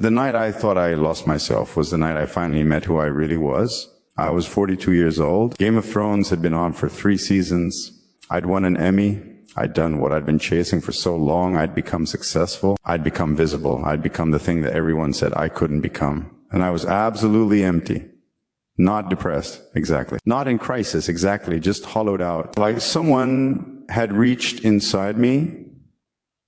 The night I thought I lost myself was the night I finally met who I really was. I was 42 years old. Game of Thrones had been on for 3 seasons. I'd won an Emmy. I'd done what I'd been chasing for so long. I'd become successful. I'd become visible. I'd become the thing that everyone said I couldn't become. And I was absolutely empty. Not depressed, exactly. Not in crisis, exactly. Just hollowed out. Like someone had reached inside me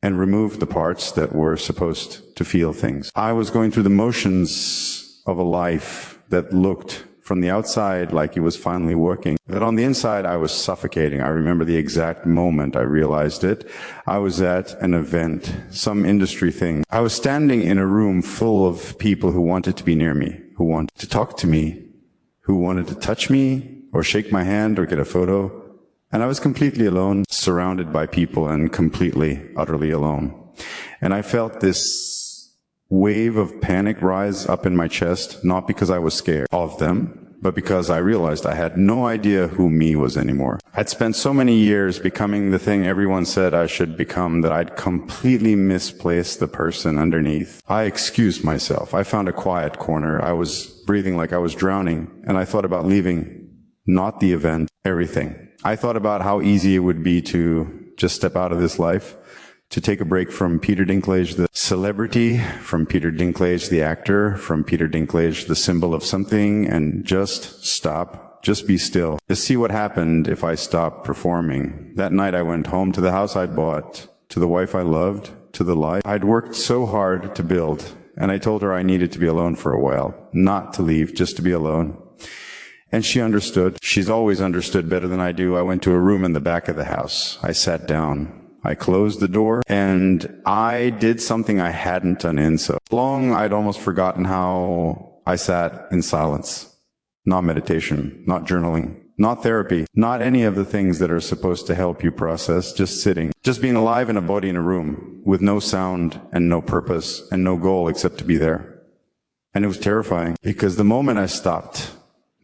and removed the parts that were supposed to feel things. I was going through the motions of a life that looked from the outside like it was finally working. But on the inside, I was suffocating. I remember the exact moment I realized it. I was at an event, some industry thing. I was standing in a room full of people who wanted to be near me, who wanted to talk to me, who wanted to touch me or shake my hand or get a photo. And I was completely alone, surrounded by people and completely, utterly alone. And I felt this wave of panic rise up in my chest, not because I was scared of them, but because I realized I had no idea who me was anymore. I'd spent so many years becoming the thing everyone said I should become that I'd completely misplaced the person underneath. I excused myself. I found a quiet corner. I was breathing like I was drowning, and I thought about leaving, not the event, everything. I thought about how easy it would be to just step out of this life, to take a break from Peter Dinklage, the celebrity, from Peter Dinklage, the actor, from Peter Dinklage, the symbol of something, and just stop, just be still. Just see what happened if I stopped performing. That night I went home to the house I'd bought, to the wife I loved, to the life I'd worked so hard to build. And I told her I needed to be alone for a while, not to leave, just to be alone. And she understood. She's always understood better than I do. I went to a room in the back of the house. I sat down. I closed the door, and I did something I hadn't done in so long. I'd almost forgotten how I sat in silence. Not meditation, not journaling, not therapy, not any of the things that are supposed to help you process, just sitting. Just being alive in a body in a room with no sound and no purpose and no goal except to be there. And it was terrifying because the moment I stopped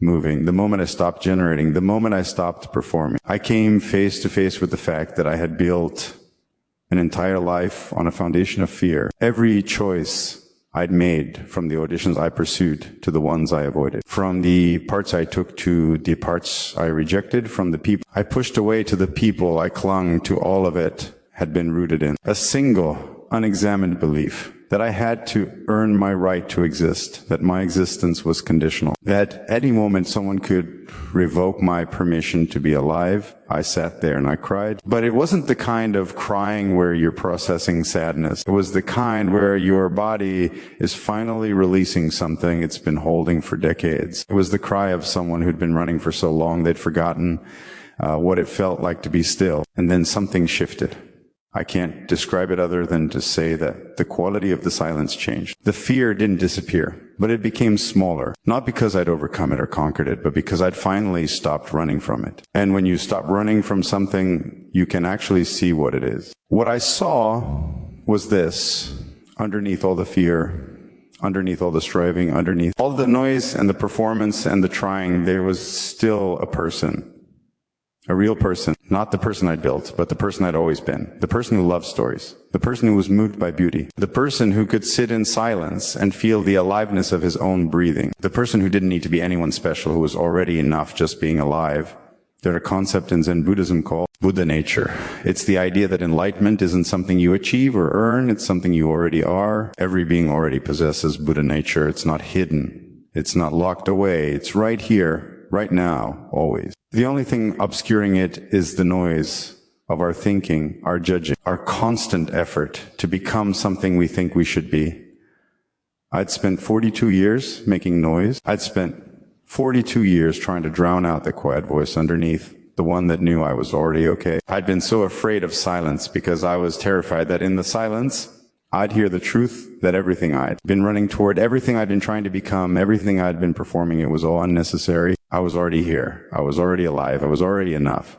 moving, the moment I stopped generating, the moment I stopped performing, I came face to face with the fact that I had built an entire life on a foundation of fear. Every choice I'd made, from the auditions I pursued to the ones I avoided, from the parts I took to the parts I rejected, from the people I pushed away to the people I clung to, all of it had been rooted in a single unexamined belief that I had to earn my right to exist, that my existence was conditional, that at any moment someone could revoke my permission to be alive. I sat there and I cried. But it wasn't the kind of crying where you're processing sadness. It was the kind where your body is finally releasing something it's been holding for decades. It was the cry of someone who'd been running for so long they'd forgotten what it felt like to be still. And then something shifted. I can't describe it other than to say that the quality of the silence changed. The fear didn't disappear, but it became smaller. Not because I'd overcome it or conquered it, but because I'd finally stopped running from it. And when you stop running from something, you can actually see what it is. What I saw was this: underneath all the fear, underneath all the striving, underneath all the noise and the performance and the trying, there was still a person. A real person, not the person I'd built, but the person I'd always been. The person who loved stories. The person who was moved by beauty. The person who could sit in silence and feel the aliveness of his own breathing. The person who didn't need to be anyone special, who was already enough just being alive. There's a concept in Zen Buddhism called Buddha nature. It's the idea that enlightenment isn't something you achieve or earn, it's something you already are. Every being already possesses Buddha nature. It's not hidden. It's not locked away. It's right here, right now, always. The only thing obscuring it is the noise of our thinking, our judging, our constant effort to become something we think we should be. I'd spent 42 years making noise. I'd spent 42 years trying to drown out the quiet voice underneath, the one that knew I was already okay. I'd been so afraid of silence because I was terrified that in the silence, I'd hear the truth that everything I'd been running toward, everything I'd been trying to become, everything I'd been performing, it was all unnecessary. I was already here. I was already alive. I was already enough.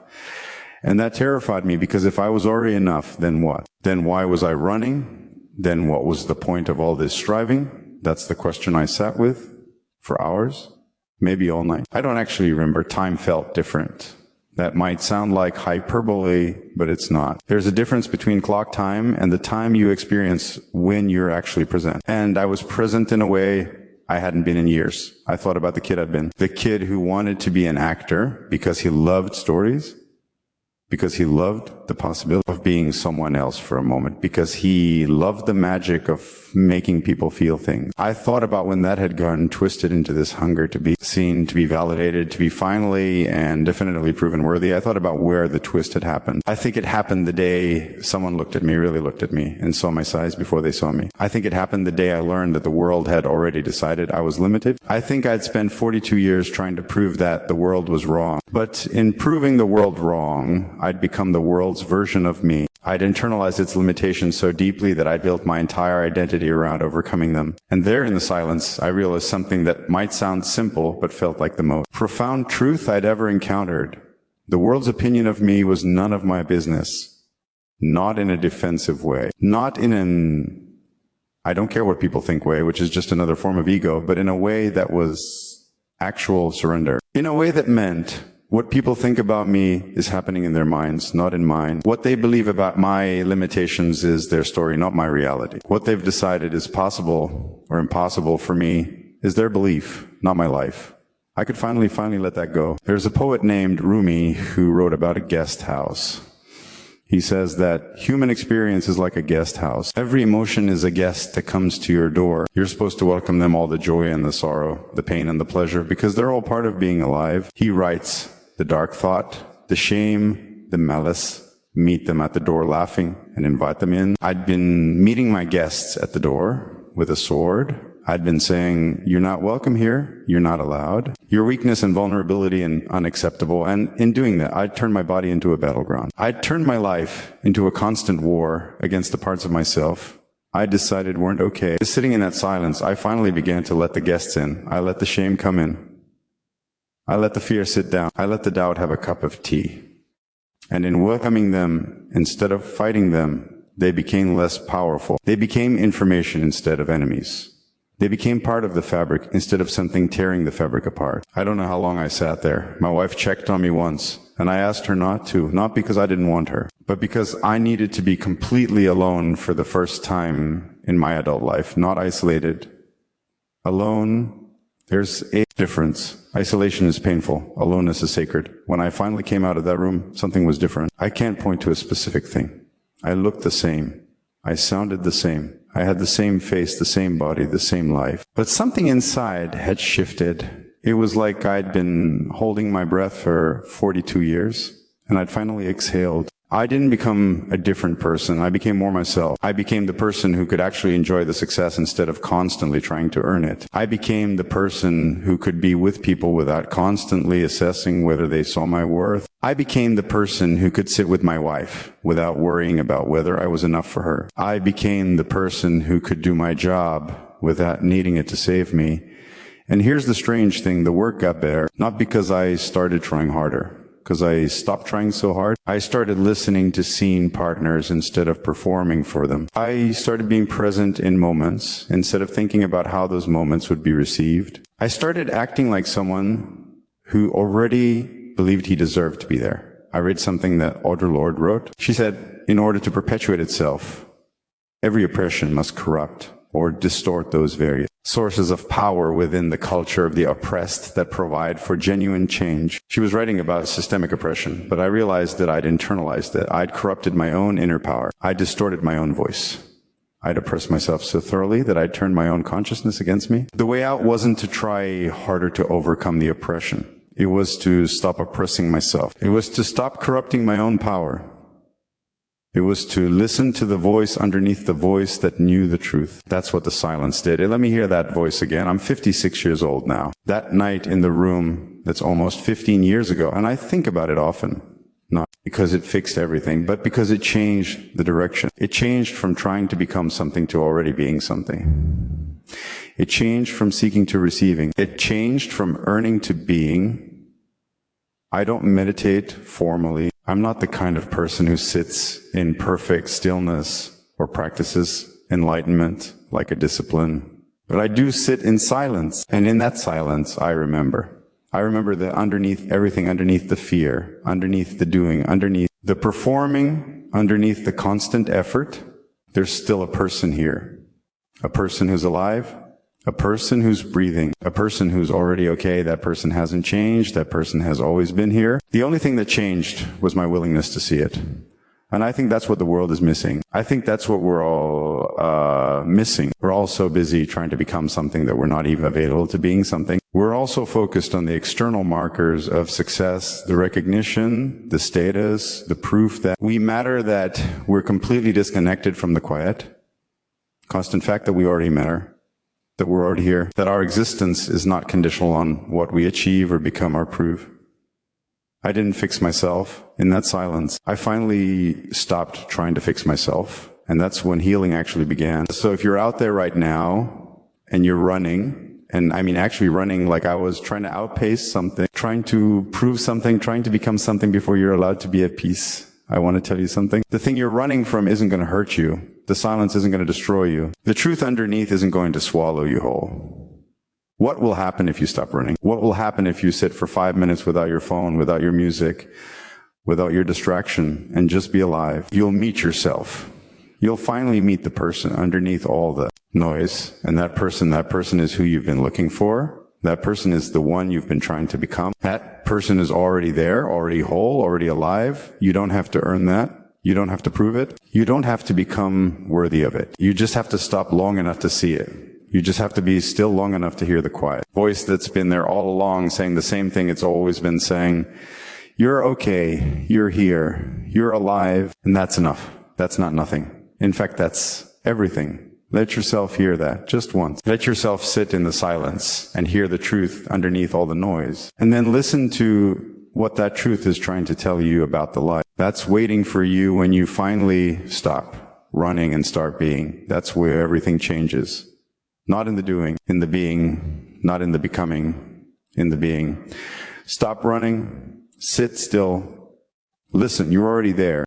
And that terrified me because if I was already enough, then what? Then why was I running? Then what was the point of all this striving? That's the question I sat with for hours, maybe all night. I don't actually remember. Time felt different. That might sound like hyperbole, but it's not. There's a difference between clock time and the time you experience when you're actually present. And I was present in a way I hadn't been in years. I thought about the kid I'd been. The kid who wanted to be an actor because he loved stories, because he loved the possibility of being someone else for a moment, because he loved the magic of making people feel things. I thought about when that had gotten twisted into this hunger to be seen, to be validated, to be finally and definitively proven worthy. I thought about where the twist had happened. I think it happened the day someone looked at me, really looked at me, and saw my size before they saw me. I think it happened the day I learned that the world had already decided I was limited. I think I'd spent 42 years trying to prove that the world was wrong. But in proving the world wrong, I'd become the world's version of me. I'd internalized its limitations so deeply that I built my entire identity around overcoming them. And there in the silence, I realized something that might sound simple, but felt like the most profound truth I'd ever encountered. The world's opinion of me was none of my business. Not in a defensive way. Not in an I don't care what people think way, which is just another form of ego, but in a way that was actual surrender. In a way that meant what people think about me is happening in their minds, not in mine. What they believe about my limitations is their story, not my reality. What they've decided is possible or impossible for me is their belief, not my life. I could finally let that go. There's a poet named Rumi who wrote about a guest house. He says that human experience is like a guest house. Every emotion is a guest that comes to your door. You're supposed to welcome them all the joy and the sorrow, the pain and the pleasure, because they're all part of being alive. He writes, the dark thought, the shame, the malice, meet them at the door laughing and invite them in. I'd been meeting my guests at the door with a sword. I'd been saying, you're not welcome here, you're not allowed. Your weakness and vulnerability and unacceptable. And in doing that, I'd turned my body into a battleground. I'd turned my life into a constant war against the parts of myself I decided weren't okay. Sitting in that silence, I finally began to let the guests in. I let the shame come in. I let the fear sit down. I let the doubt have a cup of tea. And in welcoming them, instead of fighting them, they became less powerful. They became information instead of enemies. They became part of the fabric instead of something tearing the fabric apart. I don't know how long I sat there. My wife checked on me once, and I asked her not to, not because I didn't want her, but because I needed to be completely alone for the first time in my adult life, not isolated. Alone. There's a difference. Isolation is painful. Aloneness is sacred. When I finally came out of that room, something was different. I can't point to a specific thing. I looked the same. I sounded the same. I had the same face, the same body, the same life. But something inside had shifted. It was like I'd been holding my breath for 42 years, and I'd finally exhaled. I didn't become a different person. I became more myself. I became the person who could actually enjoy the success instead of constantly trying to earn it. I became the person who could be with people without constantly assessing whether they saw my worth. I became the person who could sit with my wife without worrying about whether I was enough for her. I became the person who could do my job without needing it to save me. And here's the strange thing, the work got better, not because I started trying harder, because I stopped trying so hard. I started listening to scene partners instead of performing for them. I started being present in moments instead of thinking about how those moments would be received. I started acting like someone who already believed he deserved to be there. I read something that Audre Lorde wrote. She said, in order to perpetuate itself, every oppression must corrupt or distort those various sources of power within the culture of the oppressed that provide for genuine change. She was writing about systemic oppression, but I realized that I'd internalized it. I'd corrupted my own inner power. I distorted my own voice. I'd oppressed myself so thoroughly that I'd turned my own consciousness against me. The way out wasn't to try harder to overcome the oppression. It was to stop oppressing myself. It was to stop corrupting my own power. It was to listen to the voice underneath the voice that knew the truth. That's what the silence did. Let me hear that voice again. I'm 56 years old now. That night in the room, that's almost 15 years ago, and I think about it often. Not because it fixed everything, but because it changed the direction. It changed from trying to become something to already being something. It changed from seeking to receiving. It changed from earning to being. I don't meditate formally. I'm not the kind of person who sits in perfect stillness or practices enlightenment like a discipline. But I do sit in silence, and in that silence I remember. I remember that underneath everything, underneath the fear, underneath the doing, underneath the performing, underneath the constant effort, there's still a person here. A person who's alive, a person who's breathing, a person who's already okay. That person hasn't changed. That person has always been here. The only thing that changed was my willingness to see it. And I think that's what the world is missing. I think that's what we're all missing. We're all so busy trying to become something that we're not even available to being something. We're also focused on the external markers of success, the recognition, the status, the proof that we matter, that we're completely disconnected from the quiet. Constant fact that we already matter, that we're already here, that our existence is not conditional on what we achieve or become our proof. I didn't fix myself in that silence. I finally stopped trying to fix myself, and that's when healing actually began. So if you're out there right now and you're running, and I mean actually running like I was, trying to outpace something, trying to prove something, trying to become something before you're allowed to be at peace, I want to tell you something. The thing you're running from isn't going to hurt you. The silence isn't going to destroy you. The truth underneath isn't going to swallow you whole. What will happen if you stop running? What will happen if you sit for 5 minutes without your phone, without your music, without your distraction, and just be alive? You'll meet yourself. You'll finally meet the person underneath all the noise. And that person is who you've been looking for. That person is the one you've been trying to become. That person is already there, already whole, already alive. You don't have to earn that. You don't have to prove it. You don't have to become worthy of it. You just have to stop long enough to see it. You just have to be still long enough to hear the quiet voice that's been there all along, saying the same thing it's always been saying. You're okay. You're here. You're alive. And that's enough. That's not nothing. In fact, that's everything. Let yourself hear that just once. Let yourself sit in the silence and hear the truth underneath all the noise. And then listen to what that truth is trying to tell you about the light. That's waiting for you when you finally stop running and start being. That's where everything changes. Not in the doing, in the being, not in the becoming, in the being. Stop running, sit still, listen, you're already there.